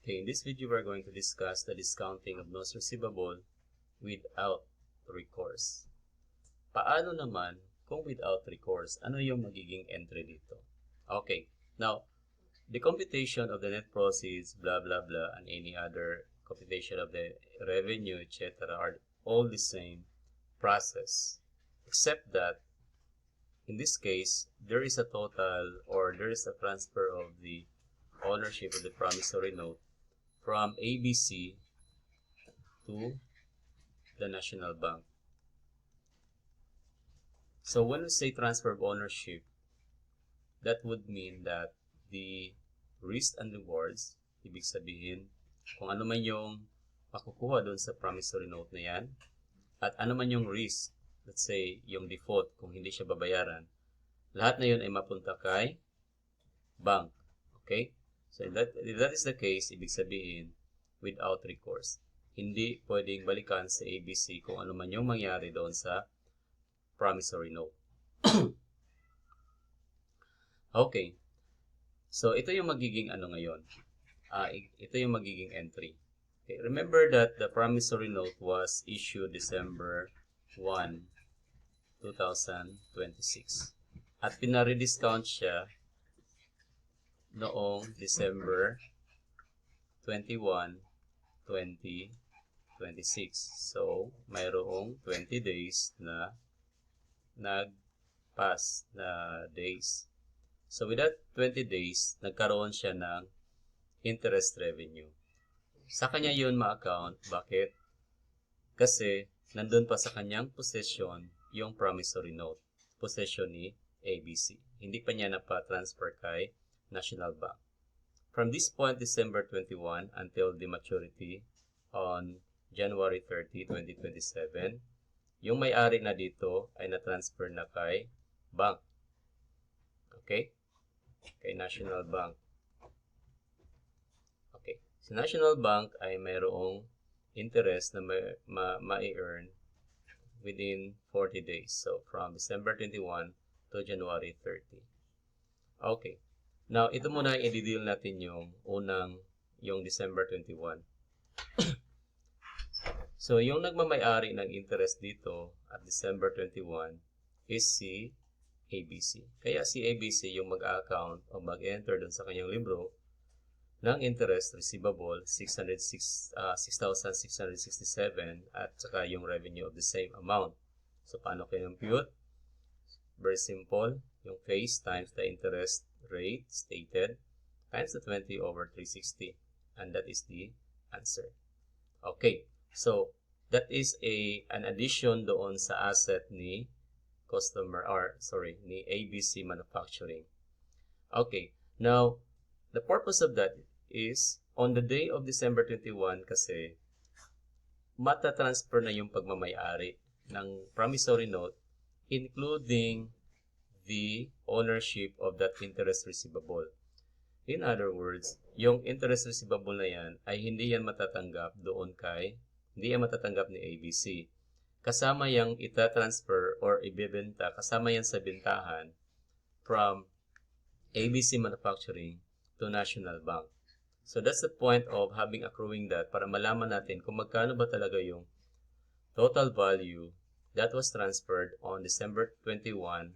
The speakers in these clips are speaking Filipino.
Okay, in this video, we're going to discuss the discounting of notes receivable without recourse. Paano naman kung without recourse? Ano yung magiging entry dito? Okay, now, the computation of the net proceeds, blah, blah, blah, and any other computation of the revenue, etc. are all the same process, except that in this case, there is a total or there is a transfer of the ownership of the promissory note from ABC to the National Bank. So when we say transfer of ownership, that would mean that the risk and rewards, ibig sabihin, kung ano man yung makukuha doon sa promissory note na yan, at ano man yung risk, let's say, yung default, kung hindi siya babayaran, lahat na yun ay mapunta kay bank. Okay? So if that is the case, ibig sabihin, without recourse. Hindi pwedeng balikan sa ABC kung ano man yung mangyari doon sa promissory note. Okay. So ito yung magiging ano ngayon. Ito yung magiging entry. Okay. Remember that the promissory note was issued December 1, 2026. At pinare-discount siya noong December 21, 2026. So, mayroong 20 days na nag-pass na days. So, with that 20 days, nagkaroon siya ng interest revenue. Sa kanya yun ma-account. Bakit? Kasi, nandun pa sa kanyang possession yung promissory note. Possession ni ABC. Hindi pa niya napa-transfer kay National Bank. From this point, December 21, until the maturity on January 30, 2027, yung may-ari na dito ay na-transfer na kay bank. Okay? Kay National Bank. Okay. Si National Bank ay mayroong interest na ma-earn within 40 days. So, from December 21 to January 30. Okay. Now, ito muna i-deal natin yung yung December 21. So, yung nagmamay-ari ng interest dito at December 21 is si ABC. Kaya si ABC yung mag-account o mag-enter dun sa kanyang libro ng interest receivable 6,667 at saka yung revenue of the same amount. So, paano compute? Very simple. Yung face times the interest rate stated times the 20 over 360. And that is the answer. Okay. So, that is an addition doon sa asset ni ni ABC Manufacturing. Okay. Now, the purpose of that is on the day of December 21 kasi mata-transfer na yung pagmamay-ari ng promissory note including the ownership of that interest receivable. In other words, yung interest receivable na yan ay hindi yan matatanggap hindi yan matatanggap ni ABC. Kasama yung ita-transfer or ibebenta, kasama yan sa bentahan from ABC Manufacturing to National Bank. So that's the point of having accruing that para malaman natin kung magkano ba talaga yung total value that was transferred on December 21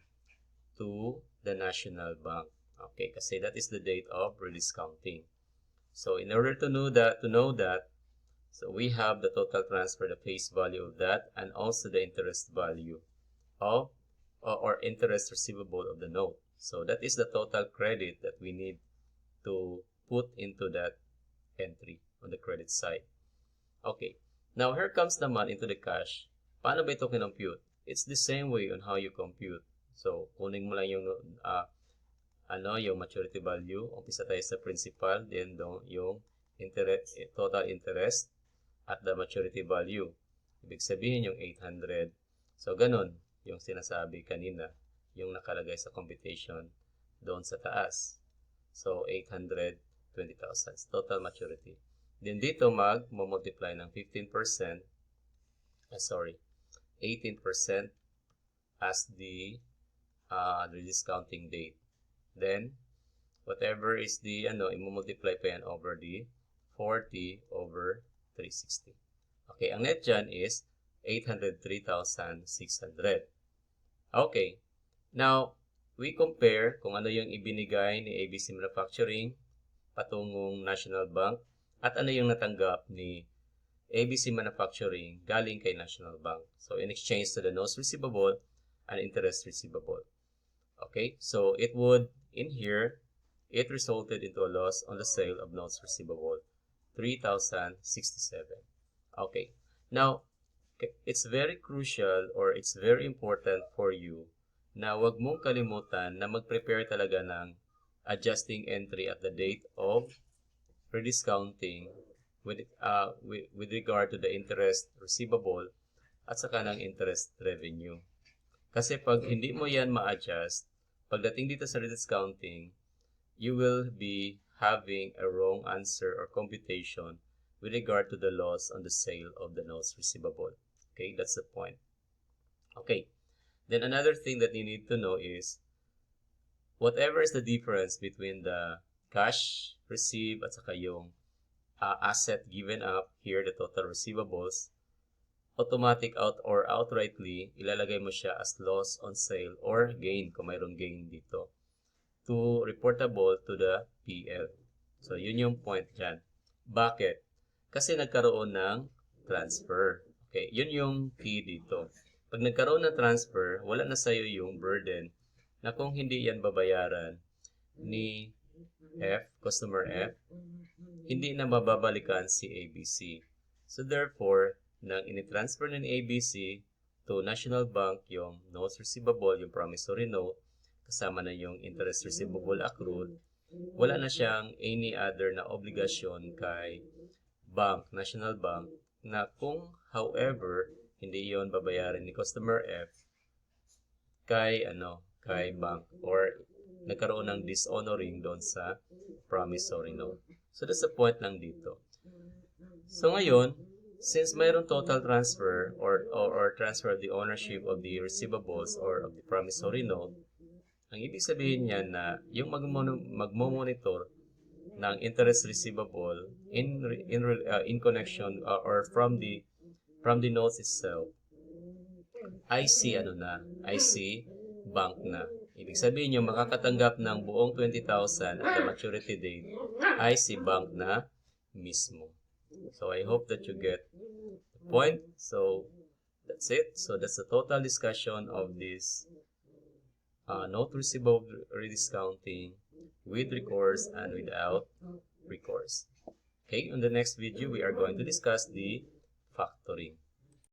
to the National Bank. Okay, kasi that is the date of rediscounting. So in order to know that, so we have the total transfer, the face value of that, and also the interest value of or interest receivable of the note. So that is the total credit that we need to put into that entry on the credit side. Okay, now here comes naman into the cash. Paano ba ito kinompute? It's the same way on how you compute. So, kunin mo lang yung yung maturity value. Umpisa tayo sa principal, then yung total interest at the maturity value. Ibig sabihin yung 800. So, ganun yung sinasabi kanina, yung nakalagay sa computation doon sa taas. So, 820,000 total maturity. Then dito mag-multiply ng 18% as the discounting date. Then, whatever is the, i-multiply pa yan over the 40 over 360. Okay, ang net dyan is 803,600. Okay, now, we compare kung ano yung ibinigay ni ABC Manufacturing patungong National Bank at ano yung natanggap ni ABC Manufacturing galing kay National Bank. So, in exchange to the notes receivable and interest receivable. Okay, so it would, in here, it resulted into a loss on the sale of notes receivable, 3,067. Okay, now, it's very crucial or it's very important for you na wag mong kalimutan na mag-prepare talaga ng adjusting entry at the date of rediscounting with regard to the interest receivable at saka ng interest revenue. Kasi pag hindi mo yan ma-adjust, pagdating dito sa rediscounting, you will be having a wrong answer or computation with regard to the loss on the sale of the notes receivable. Okay, that's the point. Okay, then another thing that you need to know is whatever is the difference between the cash received at saka yung asset given up, here the total receivables, automatic out or outrightly, ilalagay mo siya as loss on sale or gain kung mayroong gain dito to reportable to the PL. So, yun yung point dyan. Bakit? Kasi nagkaroon ng transfer. Okay, yun yung key dito. Pag nagkaroon ng transfer, wala na sa'yo yung burden na kung hindi yan babayaran ni F, customer F, hindi na mababalikan si ABC. So, therefore, nang initransfer ng ABC to National Bank yung notes receivable, yung promissory note, kasama na yung interest receivable accrued, wala na siyang any other na obligasyon kay bank, National Bank, na kung however, hindi yon babayaran ni customer F kay bank or nagkaroon ng dishonoring doon sa promissory note. So, that's the point lang dito. So, ngayon, since mayroon total transfer or transfer of the ownership of the receivables or of the promissory note, ang ibig sabihin niyan na yung magmo-monitor ng interest receivable in connection or from the notes itself, I see bank na. Ibig sabihin yung makakatanggap ng buong 20,000 at the maturity date, I see bank na mismo. So, I hope that you get the point. So, that's it. So, that's the total discussion of this note receivable rediscounting with recourse and without recourse. Okay, on the next video, we are going to discuss the factoring.